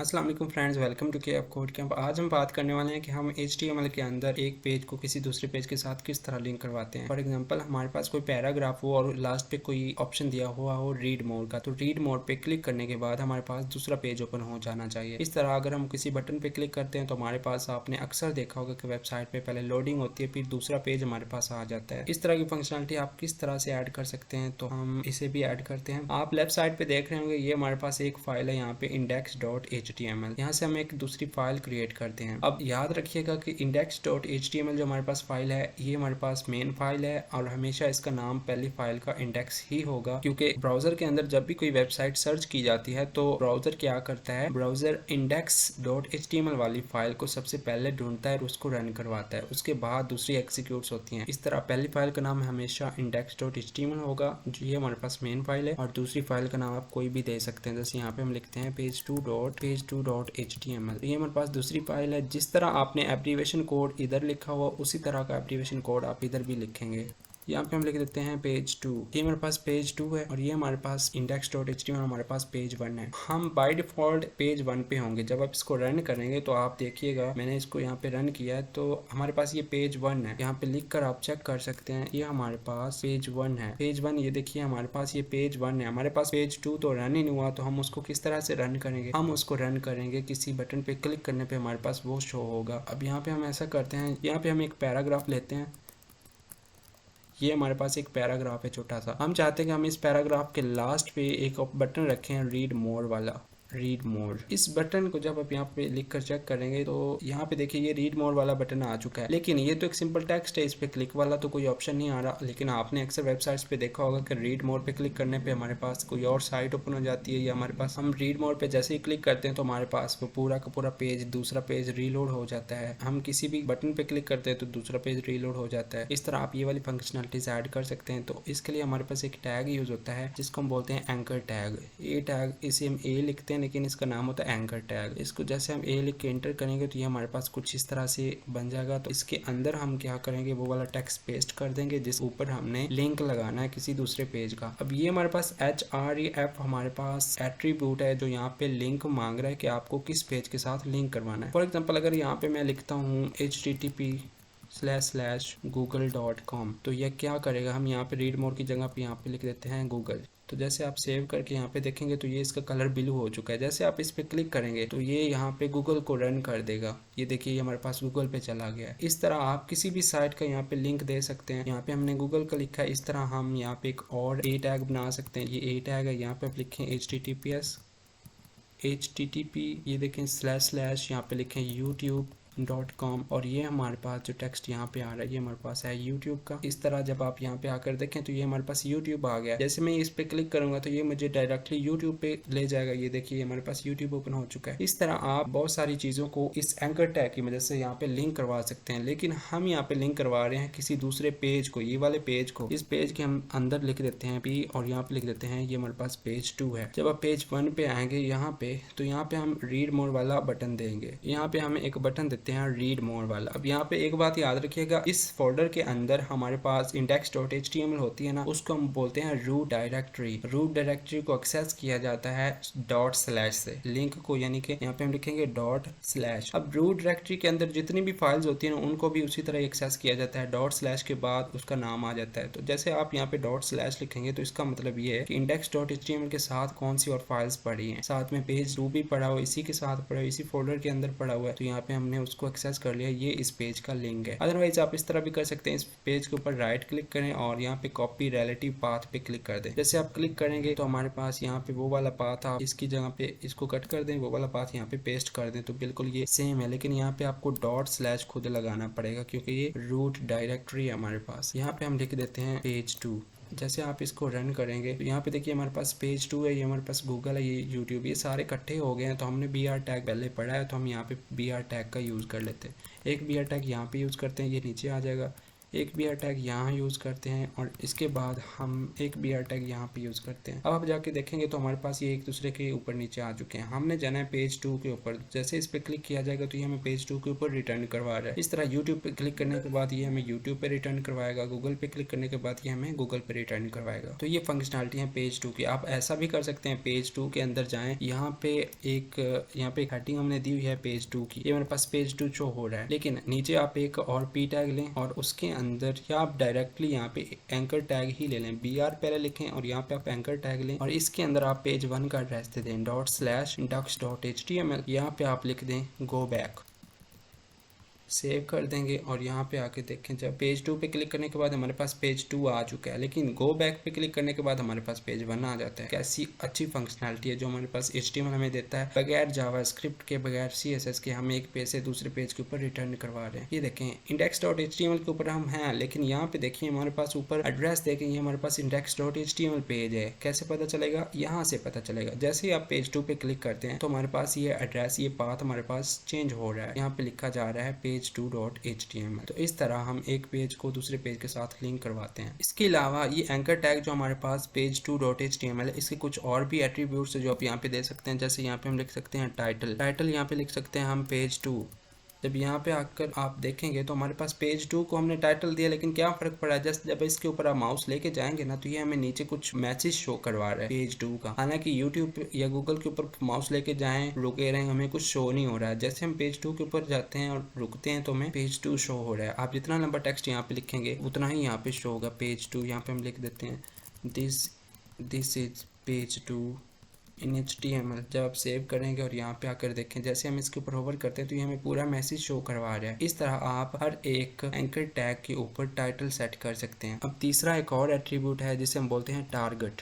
अस्सलाम वालेकुम friends, welcome to के कोड कैंप। आज हम बात करने वाले हैं कि हम HTML के अंदर एक पेज को किसी दूसरे पेज के साथ किस तरह लिंक करवाते हैं। फॉर एग्जांपल, हमारे पास कोई पैराग्राफ हो और लास्ट पे कोई ऑप्शन दिया हुआ हो रीड मोर का, तो रीड मोर पे क्लिक करने के बाद हमारे पास दूसरा पेज ओपन हो जाना चाहिए। इस तरह अगर हम किसी बटन पे क्लिक करते हैं तो हमारे पास, आपने अक्सर देखा होगा कि वेबसाइट पे पहले लोडिंग होती है, फिर दूसरा पेज हमारे पास आ जाता है। इस तरह की फंक्शनलिटी आप किस तरह से ऐड कर सकते हैं, तो हम इसे भी ऐड करते हैं। आप लेफ्ट साइड पे देख रहे होंगे, ये हमारे पास एक फाइल है यहाँ पे index.html। यहाँ से हम एक दूसरी फाइल क्रिएट करते हैं। अब याद रखिएगा कि index.html जो हमारे पास फाइल है, ये हमारे पास मेन फाइल है और हमेशा इसका नाम पहली फाइल का इंडेक्स ही होगा, क्योंकि ब्राउजर के अंदर जब भी कोई वेबसाइट सर्च की जाती है तो ब्राउजर क्या करता है, ब्राउजर index.html वाली फाइल को सबसे पहले ढूंढता है और उसको रन करवाता है, उसके बाद दूसरी एग्जीक्यूट होती हैं। इस तरह पहली फाइल का नाम हमेशा index.html होगा, जो ये हमारे पास मेन फाइल है, और दूसरी फाइल का नाम आप कोई भी दे सकते हैं। जैसे यहाँ पे हम लिखते हैं page2.html। ये हमारे पास दूसरी फाइल है। जिस तरह आपने एब्रीवेशन कोड इधर लिखा हुआ, उसी तरह का एब्रीवेशन कोड आप इधर भी लिखेंगे। यहाँ पे हम लिख देते हैं page2। ये हमारे पास page2 है और ये हमारे पास index.html हमारे पास page1 है। हम बाय डिफॉल्ट page1 पे होंगे। जब आप इसको रन करेंगे तो आप देखिएगा, मैंने इसको यहाँ पे रन किया है तो हमारे पास ये page1 है। यहाँ पे लिख कर आप चेक कर सकते हैं, ये हमारे पास page1 है। page1 ये देखिए हमारे पास ये page1 है। हमारे पास page2 तो रन ही नहीं हुआ, तो हम उसको किस तरह से रन करेंगे, हम उसको रन करेंगे किसी बटन पे क्लिक करने पे हमारे पास वो शो होगा। अब यहाँ पे हम ऐसा करते हैं, यहाँ पे हम एक पैराग्राफ लेते हैं। ये हमारे पास एक पैराग्राफ है छोटा सा। हम चाहते हैं कि हम इस पैराग्राफ के लास्ट पे एक बटन रखें, रीड मोर वाला, रीड मोर। इस बटन को जब आप यहाँ पे लिख कर चेक करेंगे तो यहाँ पे देखिए ये रीड मोर वाला बटन आ चुका है, लेकिन ये तो एक सिंपल टेक्स्ट है, इस पे क्लिक वाला तो कोई ऑप्शन नहीं आ रहा। लेकिन आपने अक्सर वेबसाइट्स पे देखा होगा कि रीड मोर पे क्लिक करने पे हमारे पास कोई और साइट ओपन हो जाती है, या हमारे पास, हम रीड मोर पे जैसे ही क्लिक करते हैं तो हमारे पास वो पूरा का पूरा पेज, दूसरा पेज रीलोड हो जाता है। हम किसी भी बटन पे क्लिक करते हैं तो दूसरा पेज रीलोड हो जाता है। इस तरह आप ये वाली फंक्शनलिटीज ऐड कर सकते हैं। तो इसके लिए हमारे पास एक टैग यूज होता है जिसको हम बोलते हैं एंकर टैग। ये टैग, इसे हम ए लिखते हैं लेकिन इसका नाम एंकर टैग। इसको जैसे हम ए लिख के एंटर करेंगे तो ये हमारे पास कुछ इस तरह से बन जाएगा। तो इसके अंदर हम क्या करेंगे, वो वाला टेक्स्ट पेस्ट कर देंगे जिस ऊपर हमने लिंक लगाना है किसी दूसरे पेज का। अब ये हमारे पास href हमारे पास एट्रीब्यूट है जो यहाँ पे लिंक मांग रहा है कि आपको किस पेज के साथ लिंक करवाना है। फॉर एग्जाम्पल, अगर यहाँ पे मैं लिखता हूँ http://google.com, तो यह क्या करेगा, हम यहाँ पे रीड मोर की जगह पे यहाँ पे लिख देते हैं गूगल। तो जैसे आप सेव करके यहाँ पे देखेंगे तो ये इसका कलर ब्लू हो चुका है। जैसे आप इस पे क्लिक करेंगे तो ये यहाँ पे गूगल को रन कर देगा। ये देखिए ये हमारे पास गूगल पे चला गया है। इस तरह आप किसी भी साइट का यहाँ पे लिंक दे सकते हैं। यहाँ पे हमने गूगल का लिखा है, इस तरह हम यहाँ पे एक और ए टैग बना सकते हैं। ये ए टैग है, यहाँ पे आप लिखें http, ये देखें // यहाँ पे लिखें youtube.com, और ये हमारे पास जो टेक्स्ट यहाँ पे आ रहा है ये हमारे पास है YouTube का। इस तरह जब आप यहाँ पे आकर देखें तो ये हमारे पास YouTube आ गया। जैसे मैं इस पे क्लिक करूंगा तो ये मुझे डायरेक्टली YouTube पे ले जाएगा। ये देखिए हमारे पास YouTube ओपन हो चुका है। इस तरह आप बहुत सारी चीज़ों को इस एंकर टैग की मदद से यहाँ पे लिंक करवा सकते हैं। लेकिन हम यहाँ पे लिंक करवा रहे हैं किसी दूसरे पेज को, ये वाले पेज को। इस पेज के हम अंदर लिख देते हैं P और यहाँ पे लिख देते हैं ये हमारे पास page2 है। जब आप page1 पे आएंगे यहाँ पे, तो यहाँ पे हम रीड मोर वाला बटन देंगे। यहाँ पे हम एक बटन देते हैं रीड मोर वाला। अब यहाँ पे एक बात याद रखिएगा, इस फोल्डर के अंदर हमारे पास index.html होती है ना, उसको हम बोलते हैं रूट डायरेक्टरी। रूट डायरेक्टरी को एक्सेस किया जाता है ./ से, लिंक को, यानी कि यहाँ पे हम लिखेंगे ./। अब रूट डायरेक्टरी के अंदर जितनी भी फाइल्स होती है ना, उनको भी उसी तरह एक्सेस किया जाता है। ./ के बाद उसका नाम आ जाता है। तो जैसे आप यहाँ पे ./ लिखेंगे तो इसका मतलब ये है कि index.html के साथ कौन सी और फाइल्स पड़ी हैं, साथ में page2 भी पड़ा हुआ, इसी के साथ पड़ा हुआ, इसी फोल्डर के अंदर पड़ा हुआ है। तो यहाँ पे हमने उसको एक्सेस कर लिया, ये इस पेज का लिंक है। अदरवाइज आप इस तरह भी कर सकते हैं, इस पेज के ऊपर राइट क्लिक करें और यहाँ पे कॉपी रिलेटिव पाथ पे क्लिक कर दें। जैसे आप क्लिक करेंगे तो हमारे पास यहाँ पे वो वाला पाथ, आप इसकी जगह पे इसको कट कर दें, वो वाला पाथ यहाँ पे पेस्ट कर दें, तो बिल्कुल ये सेम है। लेकिन यहाँ पे आपको ./ खुद लगाना पड़ेगा क्योंकि ये रूट डायरेक्टरी है हमारे पास। यहाँ पे हम लिख देते हैं page2। जैसे आप इसको रन करेंगे तो यहाँ पे देखिए हमारे पास page2 है, ये हमारे पास गूगल है, ये YouTube, ये सारे इकट्ठे हो गए हैं। तो हमने br टैग पहले पढ़ा है, तो हम यहाँ पे br टैग का यूज़ कर लेते हैं। एक br टैग यहाँ पे यूज़ करते हैं, ये नीचे आ जाएगा। एक BR टैग यहाँ यूज़ करते हैं और इसके बाद हम एक BR टैग यहाँ पे यूज़ करते हैं। अब आप जाके देखेंगे तो हमारे पास ये एक दूसरे के ऊपर नीचे आ चुके हैं। हमने जाना है पेज 2 के ऊपर। जैसे इस पे क्लिक किया जाएगा तो ये हमें पेज 2 के ऊपर रिटर्न करवा रहा है। इस तरह YouTube पे क्लिक करने के बाद ये हमें YouTube पे रिटर्न करवाएगा, गूगल पे क्लिक करने के बाद ये हमें गूगल पे रिटर्न करवाएगा। तो ये फंक्शनलिटी है पेज 2 की। आप ऐसा भी कर सकते हैं, पेज 2 के अंदर जाएं, यहाँ पे एक हेडिंग हमने दी हुई है पेज 2 की, ये मेरे पास पेज 2 शो हो रहा है, लेकिन नीचे आप एक और P टैग लें और उसके अंदर या आप डायरेक्टली यहाँ पे एंकर टैग ही ले लें, BR पहले लिखें और यहाँ पे आप एंकर टैग लें और इसके अंदर आप पेज 1 का एड्रेस दे दें ./index.html। यहाँ पे आप लिख दें गो बैक, सेव कर देंगे और यहाँ पे आके देखें, जब पेज 2 पे क्लिक करने के बाद हमारे पास पेज 2 आ चुका है, लेकिन गो बैक पे क्लिक करने के बाद हमारे पास पेज 1 आ जाता है। कैसी अच्छी फंक्शनलिटी है जो हमारे पास HTML हमें देता है, बगैर जावास्क्रिप्ट के, बगैर CSS के हम एक पेज से दूसरे पेज के ऊपर रिटर्न करवा रहे हैं। ये देखें index.html के ऊपर हम हैं, लेकिन यहाँ पे देखिए हमारे पास ऊपर एड्रेस देखें, ये हमारे पास index.html पेज है। कैसे पता चलेगा? यहाँ से पता चलेगा। जैसे ही आप पेज 2 पे क्लिक करते हैं तो हमारे पास ये एड्रेस, ये पाथ हमारे पास चेंज हो रहा है। यहाँ पे लिखा जा रहा है page2.html। तो इस तरह हम एक पेज को दूसरे पेज के साथ लिंक करवाते हैं। इसके अलावा ये एंकर टैग जो हमारे पास page2.html है, इसके कुछ और भी एट्रीब्यूट्स है जो आप यहाँ पे दे सकते हैं। जैसे यहाँ पे हम लिख सकते हैं टाइटल यहाँ पे लिख सकते हैं हम पेज 2। जब यहाँ पे आकर आप देखेंगे तो हमारे पास पेज 2 को हमने टाइटल दिया, लेकिन क्या फ़र्क पड़ा है, जस्ट जब इसके ऊपर आप माउस लेके जाएंगे ना तो ये हमें नीचे कुछ मैसेज शो करवा रहा है पेज 2 का। हालांकि YouTube या गूगल के ऊपर माउस लेके जाएं, रुके रहें, हमें कुछ शो नहीं हो रहा है। जैसे हम पेज 2 के ऊपर जाते हैं और रुकते हैं तो हमें पेज 2 शो हो रहा है। आप जितना लंबा टेक्स्ट यहाँ पे लिखेंगे उतना ही यहाँ पे शो होगा पेज 2। यहाँ पे हम लिख देते हैं this is page 2 in HTML। जब आप सेव करेंगे और यहाँ पे आकर देखें, जैसे हम इसके ऊपर होवर करते हैं तो ये हमें पूरा मैसेज शो करवा रहा है। इस तरह आप हर एक एंकर टैग के ऊपर टाइटल सेट कर सकते हैं। अब तीसरा एक और एट्रीब्यूट है जिसे हम बोलते हैं टारगेट।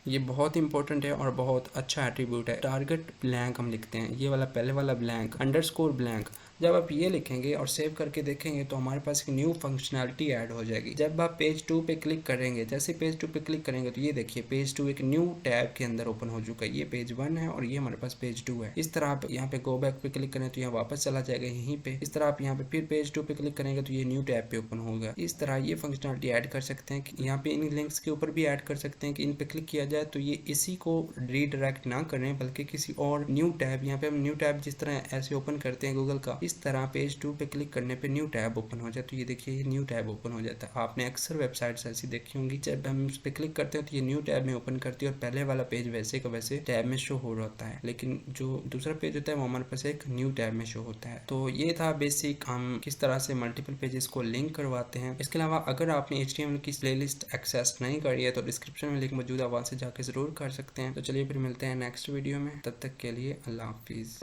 ये बहुत इंपॉर्टेंट है और बहुत अच्छा एट्रीब्यूट है। टारगेट ब्लैंक हम लिखते हैं, ये वाला पहले वाला ब्लैंक, अंडरस्कोर ब्लैंक। जब आप ये लिखेंगे और सेव करके देखेंगे तो हमारे पास एक न्यू फंक्शनैलिटी ऐड हो जाएगी। जब आप पेज 2 पे क्लिक करेंगे, जैसे पेज 2 पे क्लिक करेंगे तो ये देखिए पेज 2 एक न्यू टैब के अंदर ओपन हो चुका है। ये पेज 1 है और ये हमारे पास पेज 2 है। इस तरह आप यहाँ पे गो बैक पे क्लिक करें तो यहाँ वापस चला जाएगा यहीं पे। इस तरह आप यहाँ पे फिर पेज 2 पे क्लिक करेंगे तो ये न्यू टैब पे ओपन होगा। इस तरह ये फंक्शनैलिटी ऐड कर सकते हैं कि यहाँ पे इन लिंक्स के ऊपर भी ऐड कर सकते हैं कि इन पे क्लिक किया जाए तो ये इसी को रीडायरेक्ट ना करें बल्कि किसी और न्यू टैब, यहाँ पे हम न्यू टैब जिस तरह ऐसे ओपन करते हैं गूगल का, इस तरह पेज 2 पे क्लिक करने पे न्यू टैब ओपन हो जाए। तो ये देखिए ये न्यू टैब ओपन हो जाता है। आपने अक्सर वेबसाइट्स ऐसी देखी होंगी, जब हम उस पे क्लिक करते हैं तो ये न्यू टैब में ओपन करती है और पहले वाला पेज वैसे का वैसे टैब में शो हो रहा होता है, लेकिन जो दूसरा पेज होता है वो हमारे पास एक न्यू टैब में शो होता है। तो ये था बेसिक हम किस तरह से मल्टीपल पेजेस को लिंक करवाते हैं। इसके अलावा अगर आपने HTML की प्लेलिस्ट एक्सेस नहीं करी है तो डिस्क्रिप्शन में लिंक मौजूद है, वहाँ से जाके जरूर कर सकते हैं। तो चलिए फिर मिलते हैं नेक्स्ट वीडियो में, तब तक के लिए अल्लाह हाफिज़।